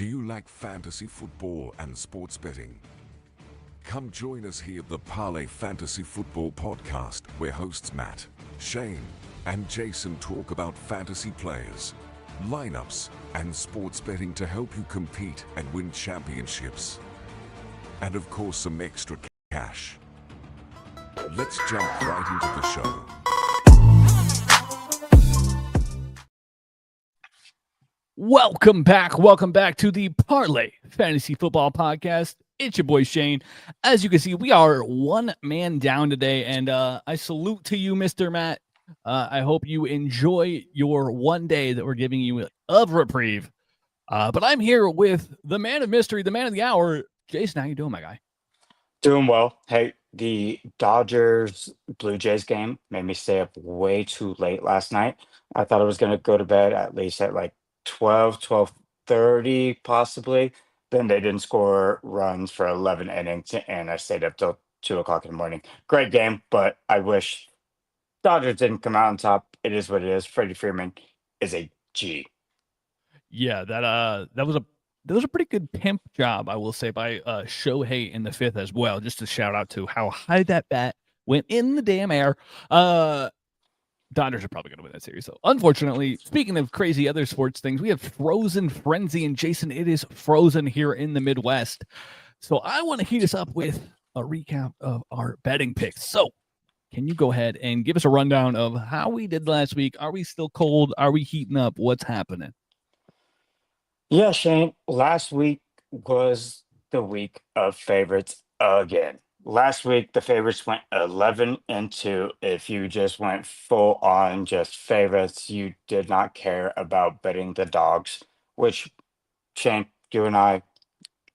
Do you like fantasy football and sports betting? Come join us here at the Parlay Fantasy Football Podcast, where hosts Matt, Shane, and Jason talk about fantasy players, lineups, and sports betting to help you compete and win championships. And of course, some extra cash. Let's jump right into the show. Welcome back to the Parlay Fantasy Football Podcast. It's your boy Shane. As you can see, we are one man down today, and I salute to you, Mr. Matt. I hope you enjoy your one day that we're giving you of reprieve. But I'm here with the man of mystery, the man of the hour. Jason, how you doing, my guy? Doing well. Hey, the Dodgers Blue Jays game made me stay up way too late last night. I thought I was going to go to bed at least at like 12:30 possibly. Then they didn't score runs for 11 innings, and I stayed up till 2 o'clock in the morning. Great game, but I wish Dodgers didn't come out on top. It is what it is. Freddie Freeman is a G. Yeah, that was a pretty good pimp job, I will say, by Shohei in the fifth as well. Just to shout out to how high that bat went in the damn air. Dodgers are probably going to win that series. So, unfortunately, speaking of crazy other sports things, we have Frozen Frenzy. And, Jason, it is frozen here in the Midwest. So, I want to heat us up with a recap of our betting picks. So, can you go ahead and give us a rundown of how we did last week? Are we still cold? Are we heating up? What's happening? Yeah, Shane, last week was the week of favorites again. Last week, the favorites went 11-2. If you just went full on just favorites, you did not care about betting the dogs, which Shane, you and I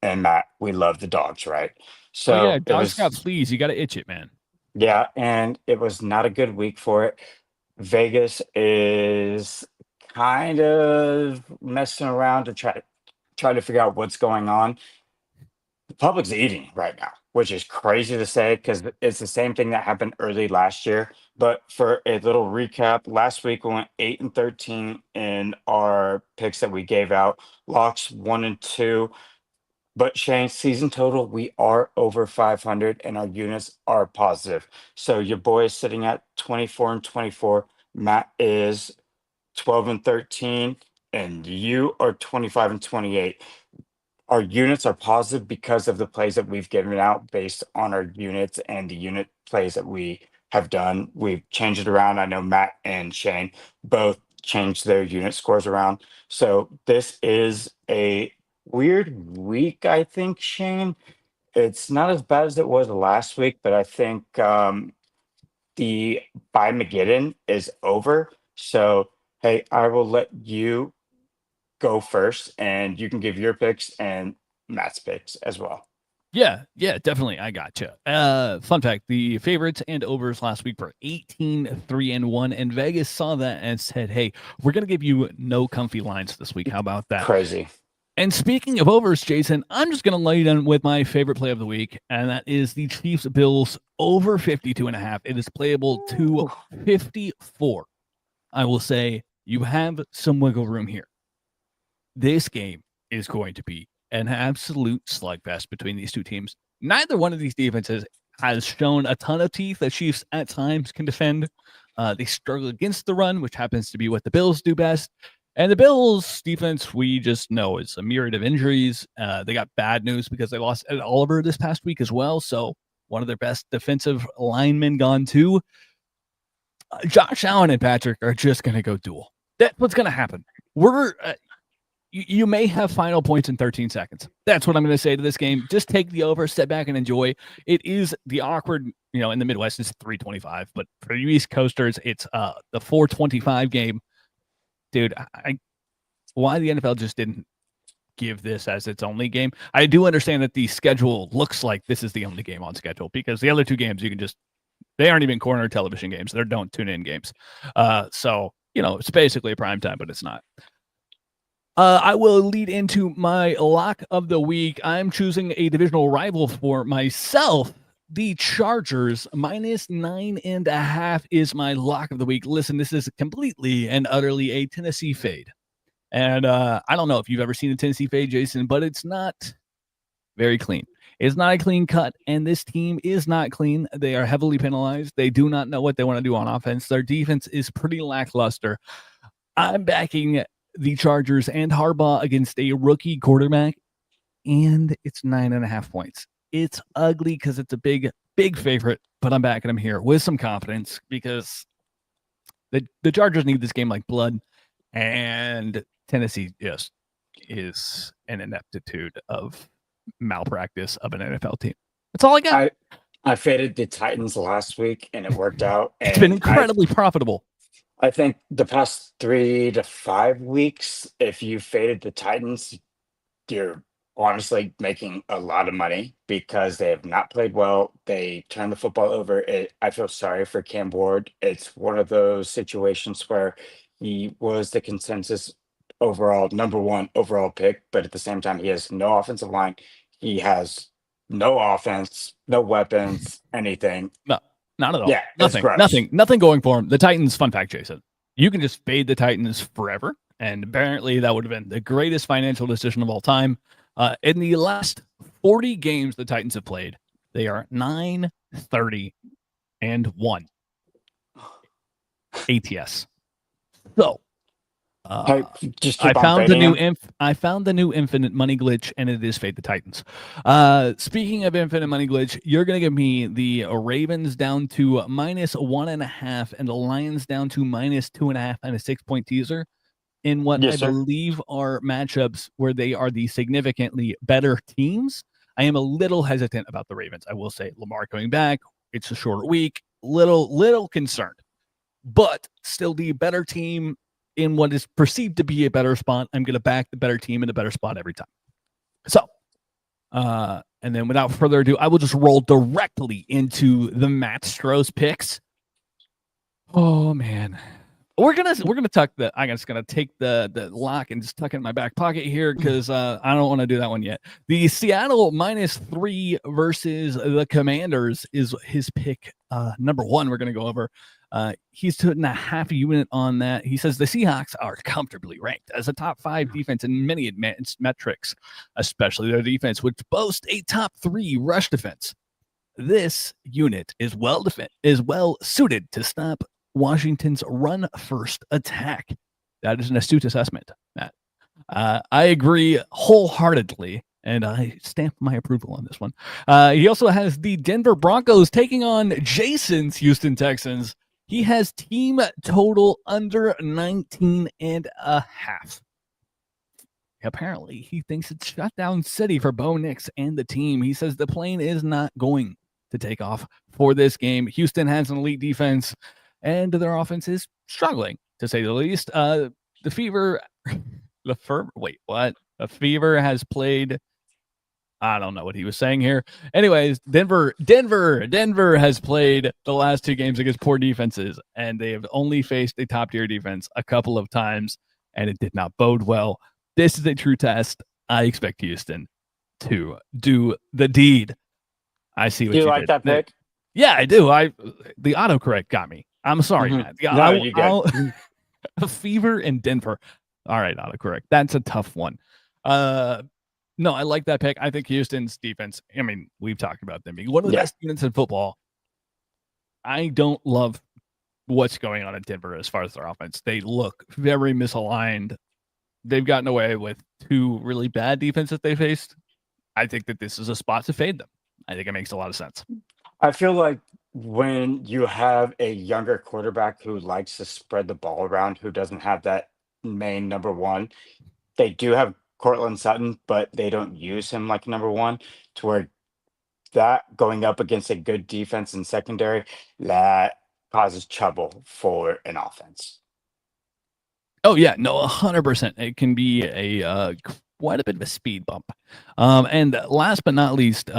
and Matt, we love the dogs, right? Oh, yeah, So it dogs got was, fleas. You got to itch it, man. yeah, and it was not a good week for it. Vegas is kind of messing around to try to figure out what's going on. The public's eating right now, which is crazy to say because it's the same thing that happened early last year. But for a little recap, last week we went 8-13 in our picks that we gave out. Locks 1-2. But Shane, season total, we are over 500 and our units are positive. So your boy is sitting at 24-24. Matt is 12-13, and you are 25-28. Our units are positive because of the plays that we've given out based on our units and the unit plays that we have done. We've changed it around. I know Matt and Shane both changed their unit scores around. So this is a weird week, I think, Shane. It's not as bad as it was last week, but I think the by Mageddon is over. So, hey, I will let you go first, and you can give your picks and Matt's picks as well. Yeah, definitely. I gotcha. Fun fact, the favorites and overs last week were 18-3-1, and Vegas saw that and said, hey, we're going to give you no comfy lines this week. How about that? Crazy. And speaking of overs, Jason, I'm just going to lay down with my favorite play of the week, and that is the Chiefs Bills over 52.5. It is playable to 54. I will say you have some wiggle room here. This game is going to be an absolute slugfest between these two teams. Neither one of these defenses has shown a ton of teeth that Chiefs at times can defend. They struggle against the run, which happens to be what the Bills do best. And the Bills defense, we just know, is a myriad of injuries. They got bad news because they lost Ed Oliver this past week as well. So one of their best defensive linemen gone too. Josh Allen and Patrick are just going to go duel. That's what's going to happen. You may have final points in 13 seconds. That's what I'm going to say to this game. Just take the over, step back, and enjoy. It is the awkward, in the Midwest, it's 325. But for you East Coasters, it's the 425 game. Dude, why the NFL just didn't give this as its only game. I do understand that the schedule looks like this is the only game on schedule because the other two games they aren't even corner television games. They're don't tune in games. So, it's basically a prime time, but it's not. I will lead into my lock of the week. I'm choosing a divisional rival for myself. The Chargers -9.5 is my lock of the week. Listen, this is completely and utterly a Tennessee fade. And I don't know if you've ever seen a Tennessee fade, Jason, but it's not very clean. It's not a clean cut, and this team is not clean. They are heavily penalized. They do not know what they want to do on offense. Their defense is pretty lackluster. I'm backing the Chargers and Harbaugh against a rookie quarterback, and it's 9.5 points. It's ugly because it's a big favorite, but I'm backing them here with some confidence because the Chargers need this game like blood, and Tennessee just is an ineptitude of malpractice of an NFL team. That's all I got. I faded the Titans last week and it worked out. It's been incredibly profitable. I think the past 3 to 5 weeks, if you faded the Titans, you're honestly making a lot of money because they have not played well. They turn the football over. I feel sorry for Cam Ward. It's one of those situations where he was the consensus overall number 1 overall pick, but at the same time, he has no offensive line. He has no offense, no weapons, anything. No, not at all. Yeah, nothing going for him. The Titans, fun fact, Jason, you can just fade the Titans forever. And apparently that would have been the greatest financial decision of all time. In the last 40 games the Titans have played, they are 9-30-1 ATS. So I found the new infinite money glitch, and it is fade the Titans. Speaking of infinite money glitch, you're gonna give me the Ravens down to -1.5 and the Lions down to -2.5 and a 6-point teaser in what I believe are matchups where they are the significantly better teams. I am a little hesitant about the Ravens. I will say Lamar coming back. It's a short week. Little concerned, but still the better team in what is perceived to be a better spot. I'm going to back the better team in a better spot every time. So, and then without further ado, I will just roll directly into the Matt Stroh's picks. Oh man. We're gonna tuck the. I'm just gonna take the lock and just tuck it in my back pocket here because I don't want to do that one yet. The Seattle -3 versus the Commanders is his pick. Number 1, we're gonna go over. He's putting a half unit on that. He says the Seahawks are comfortably ranked as a top 5 defense in many advanced metrics, especially their defense, which boasts a top 3 rush defense. This unit is well suited to stop Washington's run-first attack. That is an astute assessment, Matt. I agree wholeheartedly, and I stamp my approval on this one. He also has the Denver Broncos taking on Jason's Houston Texans. He has team total under 19.5. Apparently, he thinks it's shutdown city for Bo Nix and the team. He says the plane is not going to take off for this game. Houston has an elite defense, and their offense is struggling, to say the least. The Fever has played. I don't know what he was saying here. Anyways, Denver has played the last 2 games against poor defenses, and they have only faced a top-tier defense a couple of times, and it did not bode well. This is a true test. I expect Houston to do the deed. I see what you like did. that pick? Yeah, I do. The autocorrect got me. I'm sorry, man. No, you good. Fever in Denver. All right, autocorrect. That's a tough one. No, I like that pick. I think Houston's defense, I mean, we've talked about them being one of the best units in football. I don't love what's going on in Denver as far as their offense. They look very misaligned. They've gotten away with 2 really bad defenses they faced. I think that this is a spot to fade them. I think it makes a lot of sense. I feel like when you have a younger quarterback who likes to spread the ball around, who doesn't have that main number 1, they do have Cortland Sutton, but they don't use him like number 1, to where that going up against a good defense and secondary, that causes trouble for an offense. Oh yeah, no, 100%. It can be a quite a bit of a speed bump. And last but not least,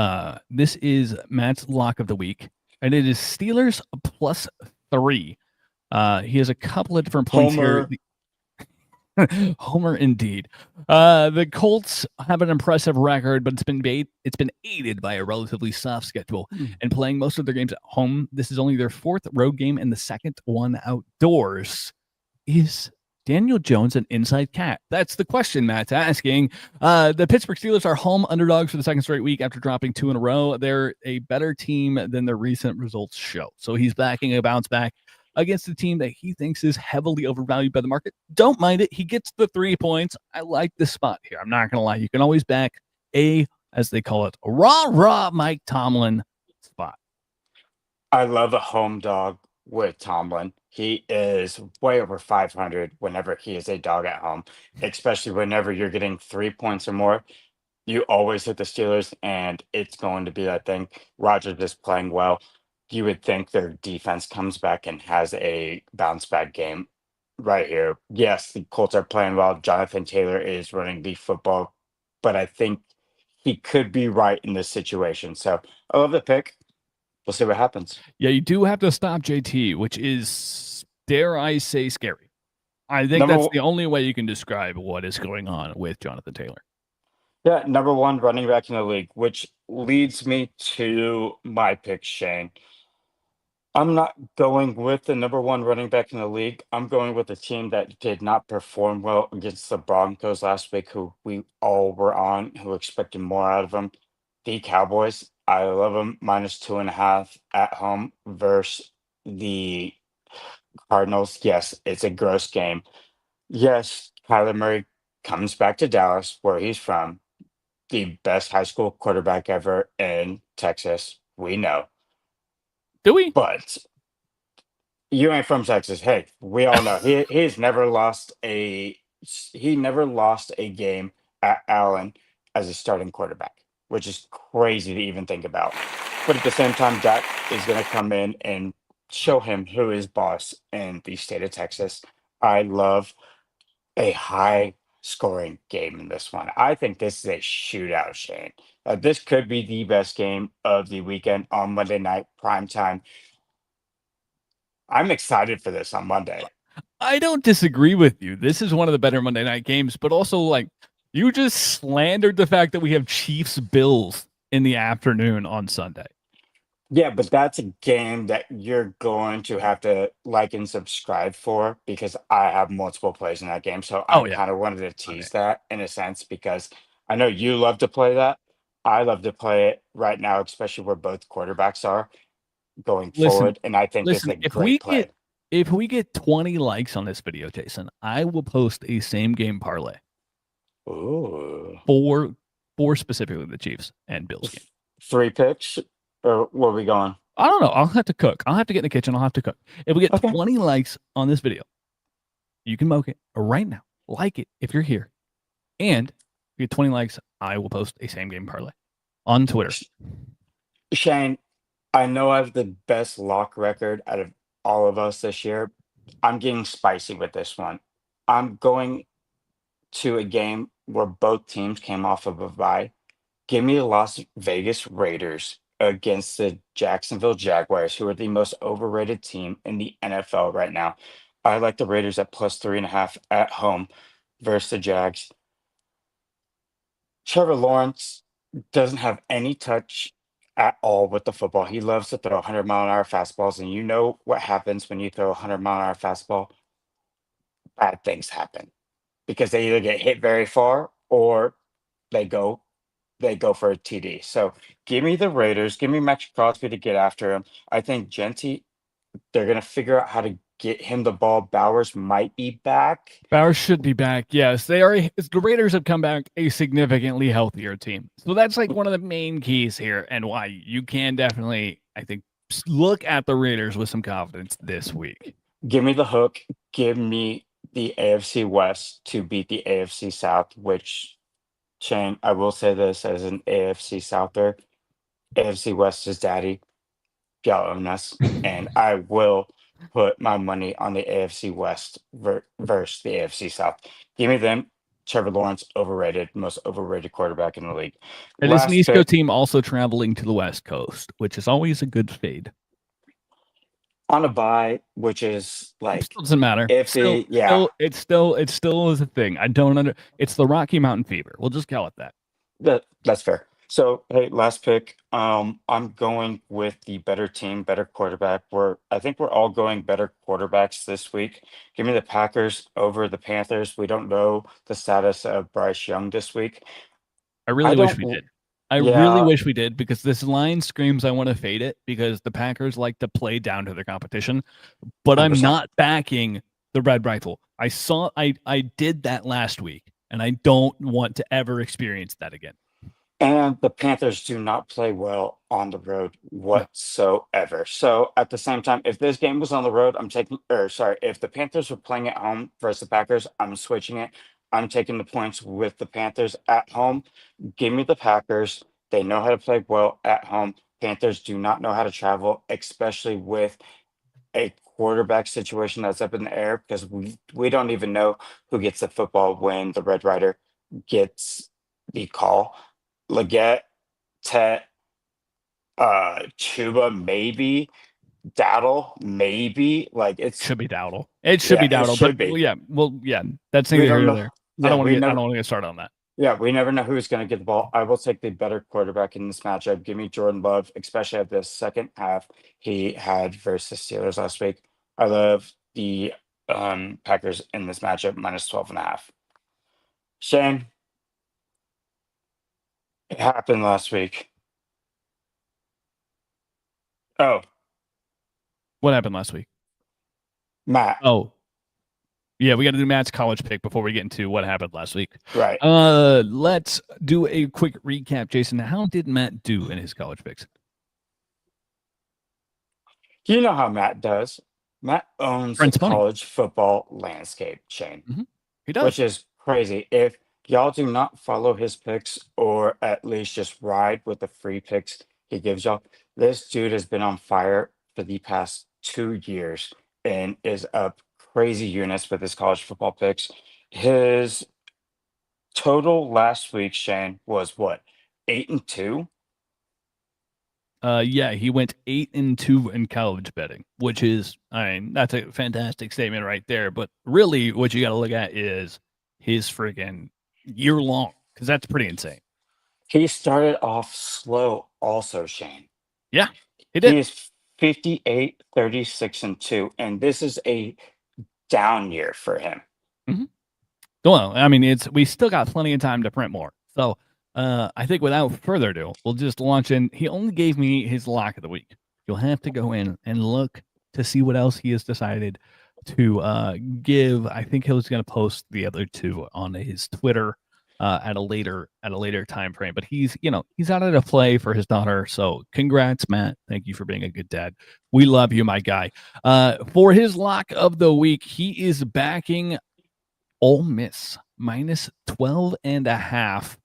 this is Matt's lock of the week, and it is Steelers +3. He has a couple of different points here. Homer indeed. The Colts have an impressive record, but it's been aided by a relatively soft schedule and playing most of their games at home. This is only their 4th road game and the 2nd one outdoors. Is Daniel Jones an inside cat? That's the question Matt's asking. The Pittsburgh Steelers are home underdogs for the second straight week after dropping 2 in a row. They're a better team than their recent results show. So he's backing a bounce back against a team that he thinks is heavily overvalued by the market. Don't mind it. He gets the 3 points. I like this spot here. I'm not going to lie. You can always back as they call it, a raw Mike Tomlin spot. I love a home dog with Tomlin. He is way over 500 whenever he is a dog at home, especially whenever you're getting 3 points or more. You always hit the Steelers, and it's going to be that thing. Rodgers is playing well. You would think their defense comes back and has a bounce back game right here. Yes, the Colts are playing well. Jonathan Taylor is running the football, but I think he could be right in this situation. So I love the pick. We'll see what happens. Yeah, you do have to stop JT, which is, dare I say, scary. I think that's the only way you can describe what is going on with Jonathan Taylor. Yeah, number 1 running back in the league, which leads me to my pick, Shane. I'm not going with the number 1 running back in the league. I'm going with a team that did not perform well against the Broncos last week, who we all were on, who expected more out of them. The Cowboys. I love them -2.5 at home versus the Cardinals. Yes, it's a gross game. Yes, Kyler Murray comes back to Dallas, where he's from. The best high school quarterback ever in Texas. We know. Do we? But you ain't from Texas. Hey, we all know he's never lost a game at Allen as a starting quarterback, which is crazy to even think about. But at the same time, Dak is going to come in and show him who is boss in the state of Texas. I love a high scoring game in this one. I think this is a shootout, Shane. This could be the best game of the weekend on Monday night primetime. I'm excited for this on Monday. I don't disagree with you. This is one of the better Monday night games, but also, like, you just slandered the fact that we have Chiefs Bills in the afternoon on Sunday. Yeah, but that's a game that you're going to have to like and subscribe for, because I have multiple plays in that game. So I kind of wanted to tease that in a sense, because I know you love to play that. I love to play it right now, especially where both quarterbacks are going forward. And I think this is a great play. If we get 20 likes on this video, Jason, I will post a same game parlay. Ooh. For specifically the Chiefs and Bills game. 3 picks? Or where are we going? I don't know. I'll have to cook. I'll have to get in the kitchen. I'll have to cook. If we get 20 likes on this video, you can moke it right now. Like it if you're here. And if you get 20 likes, I will post a same game parlay on Twitter. Shane, I know I have the best lock record out of all of us this year. I'm getting spicy with this one. I'm going to a game where both teams came off of a bye. Give me the Las Vegas Raiders against the Jacksonville Jaguars, who are the most overrated team in the NFL right now. I like the Raiders at +3.5 at home versus the Jags. Trevor Lawrence doesn't have any touch at all with the football. He loves to throw 100-mile-an-hour fastballs, and you know what happens when you throw a 100-mile-an-hour fastball? Bad things happen, because they either get hit very far or they go for a TD. So give me the Raiders. Give me Max Crosby to get after him. I think Genty, they're going to figure out how to get him the ball. Bowers might be back. Bowers should be back. Yes, they are. The Raiders have come back a significantly healthier team. So that's like one of the main keys here, and why you can definitely, I think, look at the Raiders with some confidence this week. Give me the hook. Give me the AFC West to beat the AFC South, which, Shane, I will say this as an AFC Souther, AFC West is daddy. Y'all own us. And I will put my money on the AFC West versus the AFC South. Give me them. Trevor Lawrence, overrated, most overrated quarterback in the league. And it's an East Coast team also traveling to the West Coast, which is always a good fade. On a bye, which is like, it doesn't matter. It still is a thing. I don't it's the Rocky Mountain fever. We'll just call it that. That's fair. So, hey, last pick. I'm going with the better team, better quarterback. I think we're all going better quarterbacks this week. Give me the Packers over the Panthers. We don't know the status of Bryce Young this week. I I really wish don't, we w- did. I really yeah, wish we did because this line screams I want to fade it because the Packers like to play down to their competition, but I'm 100%. not backing the Red Rifle. I did that last week and I don't want to ever experience that again. And the Panthers do not play well on the road No. whatsoever. So at the same time, if this game was on the road, if the Panthers were playing at home versus the Packers, I'm switching it. I'm taking the points with the Panthers at home. Give me the Packers. They know how to play well at home. Panthers do not know how to travel, especially with a quarterback situation that's up in the air because we don't even know who gets the football when the Red Rider gets the call. Leggett, Tet, Chuba, maybe. Daddle, maybe. Like it's Should be Dowdle. It should yeah, be it Dowdle, but should be. yeah, that's We neither don't here nor know. there. Yeah, we I don't never want to get started on that. yeah, we never know who's gonna get the ball. I will take the better quarterback in this matchup. Give me Jordan Love, especially at the second half he had versus Steelers last week. I love the Packers in this matchup, minus 12.5. Shane, it happened last week. Oh, What happened last week? Matt, Oh, yeah, we got to do Matt's college pick before we get into what happened last week. right. Let's do a quick recap, Jason. How did Matt do in his college picks? You know how Matt does. Matt owns the Prince Pony. college football landscape, Shane, Mm-hmm. He which does. is crazy. If y'all do not follow his picks or at least just ride with the free picks he gives y'all, this dude has been on fire for the past 2 years and is up crazy units with his college football picks. His total last week, Shane, was what? 8-2? Yeah, he went 8-2 in college betting, which is, I mean, that's a fantastic statement right there. But really, what you got to look at is his freaking year long, because that's pretty insane. He started off slow also, Shane. Yeah, he He did. is 58, 36, and 2, and this is a down year for him. Mm-hmm. Well, I mean, we still got plenty of time to print more. So I think without further ado, we'll just launch in. He only gave me his lock of the week. You'll have to go in and look to see what else he has decided to give. I think he was going to post the other two on his Twitter at a later time frame. But he's out at a play for his daughter. So congrats, Matt. Thank you for being a good dad. We love you, my guy. For his lock of the week, he is backing Ole Miss minus 12.5.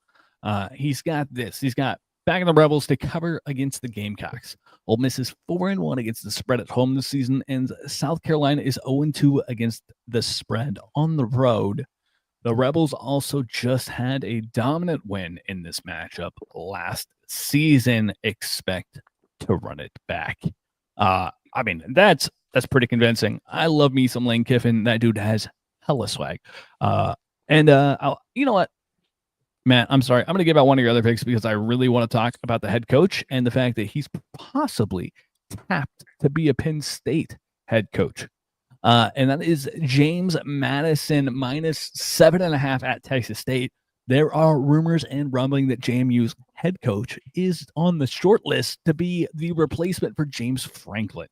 He's got this. He's got backing the Rebels to cover against the Gamecocks. Ole Miss is 4-1 against the spread at home this season, and South Carolina is 0-2 against the spread on the road. The Rebels also just had a dominant win in this matchup last season. Expect to run it back. I mean, that's pretty convincing. I love me some Lane Kiffin. That dude has hella swag. You know what, Matt? I'm sorry. I'm going to give out one of your other picks because I really want to talk about the head coach and the fact that he's possibly tapped to be a Penn State head coach. And that is James Madison minus 7.5 at Texas State. There are rumors and rumbling that JMU's head coach is on the short list to be the replacement for James Franklin.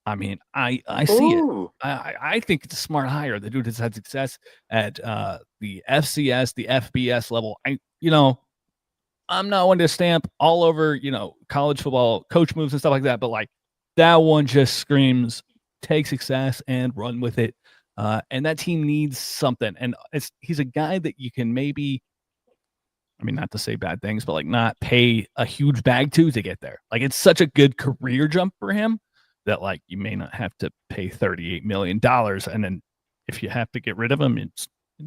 I mean, I see it. Ooh, I think it's a smart hire. The dude has had success at the FCS, the FBS level. I'm not one to stamp all over, college football coach moves and stuff like that, but like that one just screams take success and run with it. And that team needs something. And he's a guy that you can maybe, I mean, not to say bad things, but like not pay a huge bag to get there. Like it's such a good career jump for him that like you may not have to pay $38 million. And then if you have to get rid of him,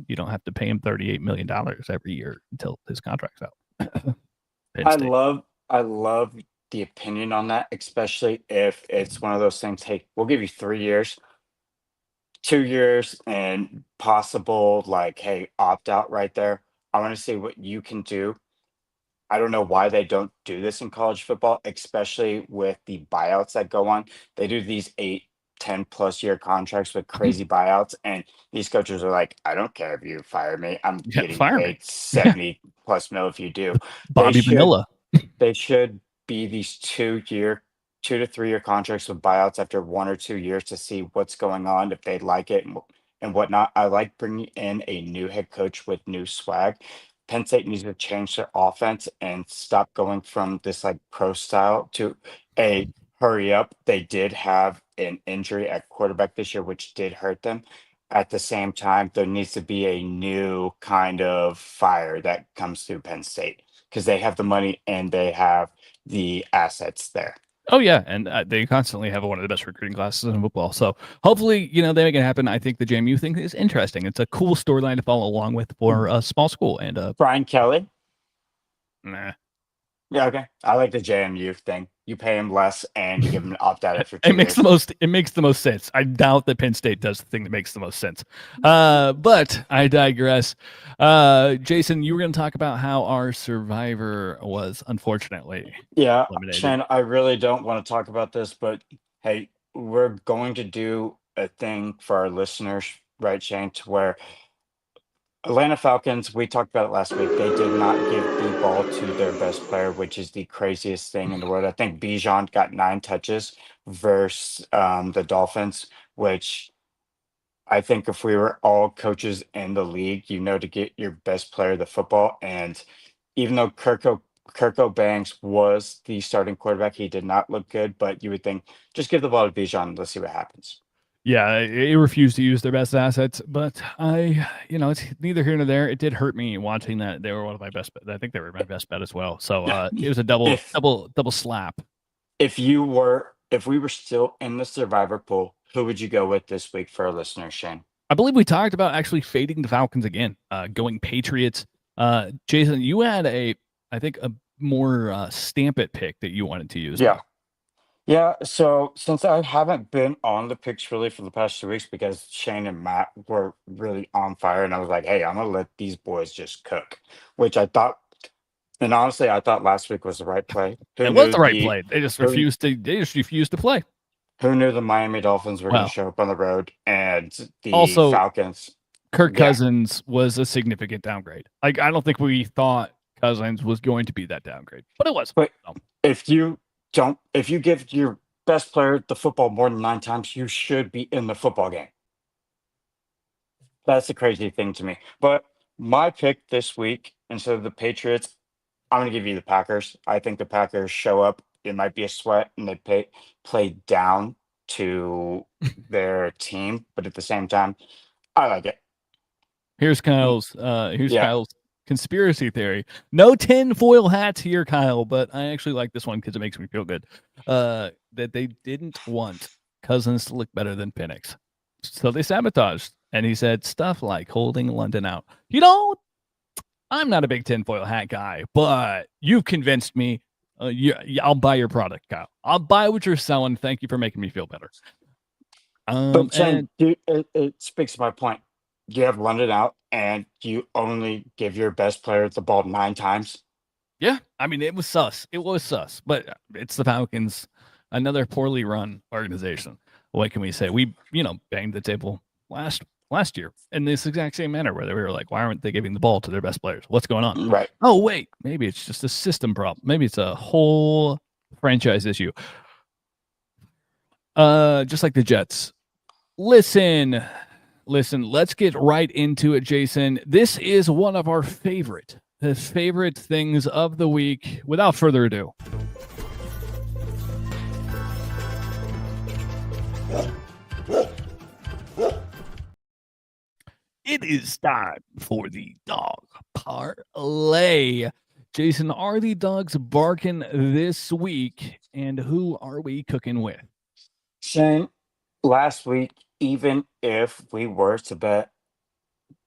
you don't have to pay him $38 million every year until his contract's out. Penn I State. love I love the opinion on that, especially if it's one of those things. Hey, we'll give you 3 years, 2 years, and possible like, hey, opt out right there. I want to see what you can do. I don't know why they don't do this in college football, especially with the buyouts that go on. They do these 8, 10+ year contracts with crazy buyouts, and these coaches are like, I don't care if you fire me. I'm Yeah, getting fire me. paid 70+ mil if you do. They Bobby should Vanilla. they should be these 2 to 3 year contracts with buyouts after 1 or 2 years to see what's going on, if they like it and whatnot. I like bringing in a new head coach with new swag. Penn State needs to change their offense and stop going from this like pro style to a hurry up. They did have an injury at quarterback this year, which did hurt them. At the same time, there needs to be a new kind of fire that comes through Penn State because they have the money and they have the assets there. Oh yeah, and they constantly have one of the best recruiting classes in football. So hopefully, they make it happen. I think the JMU thing is interesting. It's a cool storyline to follow along with for a small school. And Brian Kelly. nah. Yeah, okay. I like the JMU thing. You pay him less and you give him an opt out for 2 It makes years. it makes the most sense. I doubt that Penn State does the thing that makes the most sense. But I digress. Jason, you were going to talk about how our survivor was unfortunately Yeah, eliminated. Shane, I really don't want to talk about this, but hey, we're going to do a thing for our listeners, right, Shane, to where Atlanta Falcons, we talked about it last week. They did not give the ball to their best player, which is the craziest thing in the world. I think Bijan got 9 touches versus the Dolphins, which I think if we were all coaches in the league, to get your best player the football. And even though Kirko Banks was the starting quarterback, he did not look good. But you would think, just give the ball to Bijan and let's see what happens. Yeah, they refused to use their best assets, but it's neither here nor there. It did hurt me watching that. They were one of my best. I think they were my best bet as well. So it was a double slap. If we were still in the survivor pool, who would you go with this week for our listeners, Shane? I believe we talked about actually fading the Falcons again, going Patriots. Jason, you had I think a more stamp it pick that you wanted to use. Yeah. Yeah, so since I haven't been on the picks really for the past 2 weeks because Shane and Matt were really on fire, and I was like, hey, I'm gonna let these boys just cook, which I thought, and honestly, I thought last week was the right play. It was the right play. They just refused to play. Who knew the Miami Dolphins were going to show up on the road and the Also, Falcons? Kirk Cousins was a significant downgrade. Like, I don't think we thought Cousins was going to be that downgrade, but it was. But if you give your best player the football more than 9 times, you should be in the football game. That's the crazy thing to me. But my pick this week, instead of the Patriots, I'm going to give you the Packers. I think the Packers show up. It might be a sweat, and they play down to their team, but at the same time, I like it. Here's Kyle's conspiracy theory. No tinfoil hats here, Kyle, but I actually like this one because it makes me feel good. That they didn't want Cousins to look better than Penix, so they sabotaged. And he said stuff like holding London out. I'm not a big tinfoil hat guy, but you've convinced me. I'll buy your product, Kyle. I'll buy what you're selling. Thank you for making me feel better. But Shane, it speaks to my point. You have London out, and you only give your best player the ball 9 times. Yeah, I mean, it was sus. But it's the Falcons, another poorly run organization. What can we say? We, banged the table last year in this exact same manner where we were like, why aren't they giving the ball to their best players? What's going on? Right. Oh, wait, maybe it's just a system problem. Maybe it's a whole franchise issue. Just like the Jets. Listen, let's get right into it, Jason. This is one of our favorite things of the week. Without further ado. It is time for the dog parlay. Jason, are the dogs barking this week, and who are we cooking with? Shane, last week, even if we were to bet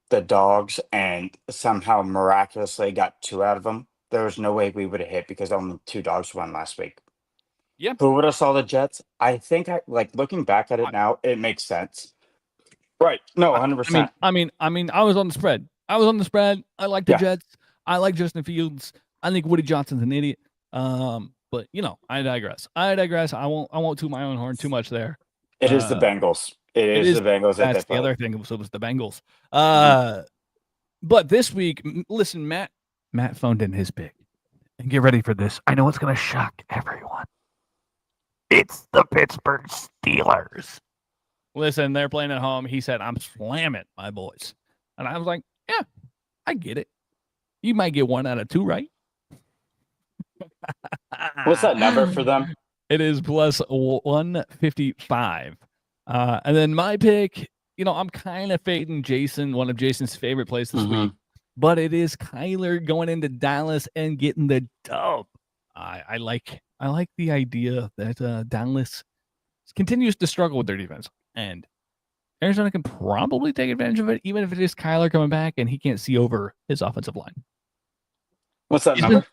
the dogs and somehow miraculously got 2 out of them, there was no way we would have hit because only 2 dogs won last week. Yep. Who would have saw the Jets? I think looking back at it now, it makes sense. Right. No, 100%. I mean, I was on the spread. I like the Jets. I like Justin Fields. I think Woody Johnson's an idiot. But I digress. I won't toot my own horn too much there. It is the Bengals. It is the Bengals that they That's the play. other thing. So it was the Bengals. Mhm. But this week, listen, Matt phoned in his pick. And get ready for this. I know it's going to shock everyone. It's the Pittsburgh Steelers. Listen, they're playing at home. He said, I'm slamming my boys. And I was like, yeah, I get it. You might get 1 out of 2 right. What's that number for them? It is plus 155. And then my pick, I'm kind of fading Jason, one of Jason's favorite plays this week. But it is Kyler going into Dallas and getting the dub. I like the idea that Dallas continues to struggle with their defense, and Arizona can probably take advantage of it, even if it is Kyler coming back and he can't see over his offensive line. What's that number?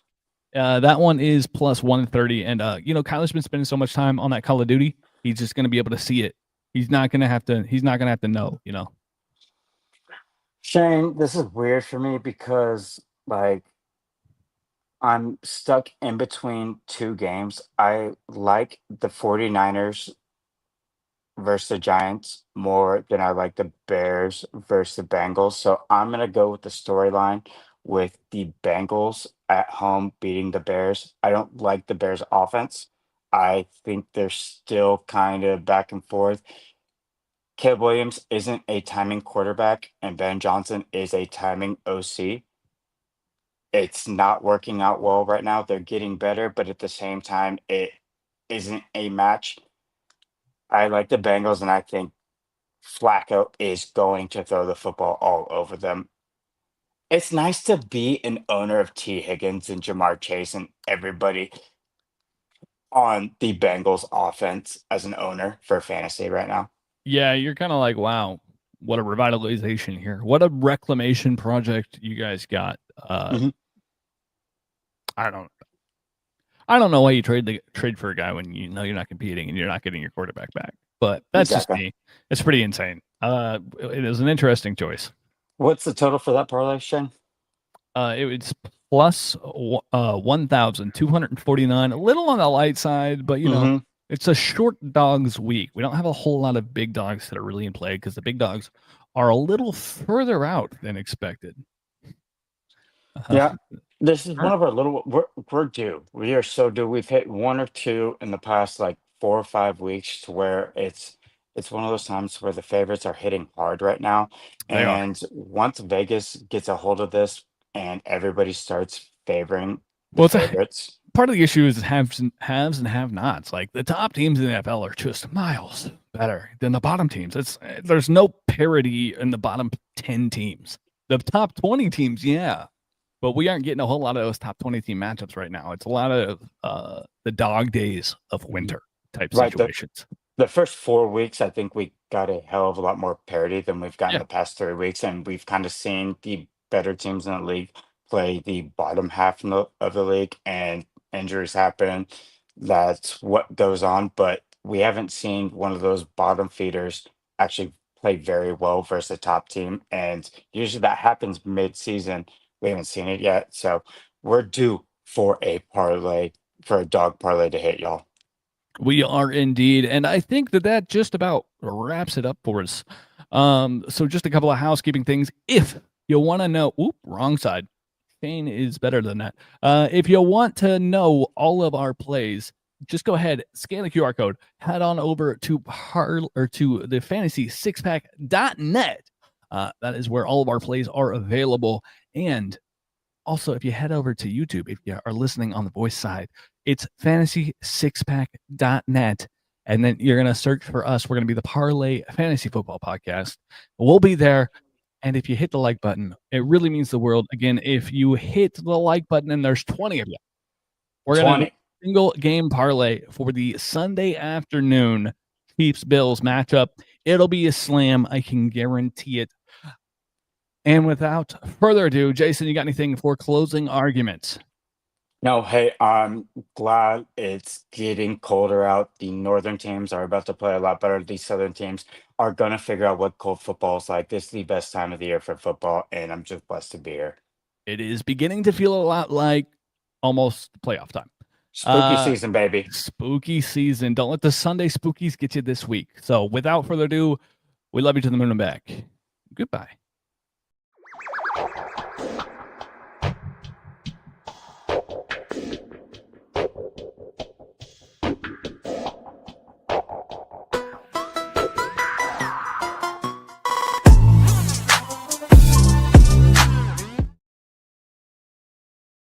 That one is plus 130, and Kyler's been spending so much time on that Call of Duty, he's just going to be able to see it. He's not going to have to know. Shane, this is weird for me because I'm stuck in between 2 games. I like the 49ers versus the Giants more than I like the Bears versus the Bengals. So I'm going to go with the storyline with the Bengals at home beating the Bears. I don't like the Bears offense. I think they're still kind of back and forth. Caleb Williams isn't a timing quarterback, and Ben Johnson is a timing OC. It's not working out well right now. They're getting better, but at the same time, it isn't a match. I like the Bengals, and I think Flacco is going to throw the football all over them. It's nice to be an owner of T. Higgins and Jamar Chase and everybody on the Bengals offense as an owner for fantasy right now. Yeah, you're kind of like, wow, what a revitalization here. What a reclamation project you guys got. I don't know why you trade for a guy when you know you're not competing and you're not getting your quarterback back. But that's just me. It's pretty insane. It is an interesting choice. What's the total for that parlay, Shane? It's plus 1,249. A little on the light side, but it's a short dogs week. We don't have a whole lot of big dogs that are really in play because the big dogs are a little further out than expected. Yeah, this is one of our little. We're due. We are so due. We've hit 1 or 2 in the past 4 or 5 weeks to where it's one of those times where the favorites are hitting hard right now. And once Vegas gets a hold of this and everybody starts favoring the favorites. Part of the issue is haves and have-nots. Like the top teams in the NFL are just miles better than the bottom teams. There's no parity in the bottom 10 teams. The top 20 teams, yeah. But we aren't getting a whole lot of those top 20 team matchups right now. It's a lot of the dog days of winter type situations. The first 4 weeks, I think we got a hell of a lot more parity than we've gotten the past 3 weeks. And we've kind of seen the better teams in the league play the bottom half of the league, and injuries happen. That's what goes on. But we haven't seen one of those bottom feeders actually play very well versus the top team. And usually that happens mid-season. We haven't seen it yet. So we're due for a dog parlay to hit, y'all. We are indeed. And I think that just about wraps it up for us. So just a couple of housekeeping things. If you want to know, wrong side. Shane is better than that. If you want to know all of our plays, just go ahead, scan the QR code, head on over to the fantasy6pack.net. That is where all of our plays are available. And also, if you head over to YouTube, if you are listening on the voice side, it's fantasy6pack.net. And then you're going to search for us. We're going to be the Parlay Fantasy Football Podcast. We'll be there. And if you hit the like button, it really means the world. Again, if you hit the like button, and there's 20 of you, we're going to do a single game parlay for the Sunday afternoon Chiefs-Bills matchup. It'll be a slam. I can guarantee it. And without further ado, Jason, you got anything for closing arguments? No, hey, I'm glad it's getting colder out. The northern teams are about to play a lot better. The southern teams are going to figure out what cold football is like. This is the best time of the year for football, and I'm just blessed to be here. It is beginning to feel a lot like almost playoff time. Spooky season, baby. Spooky season. Don't let the Sunday spookies get you this week. So without further ado, we love you to the moon and back. Goodbye.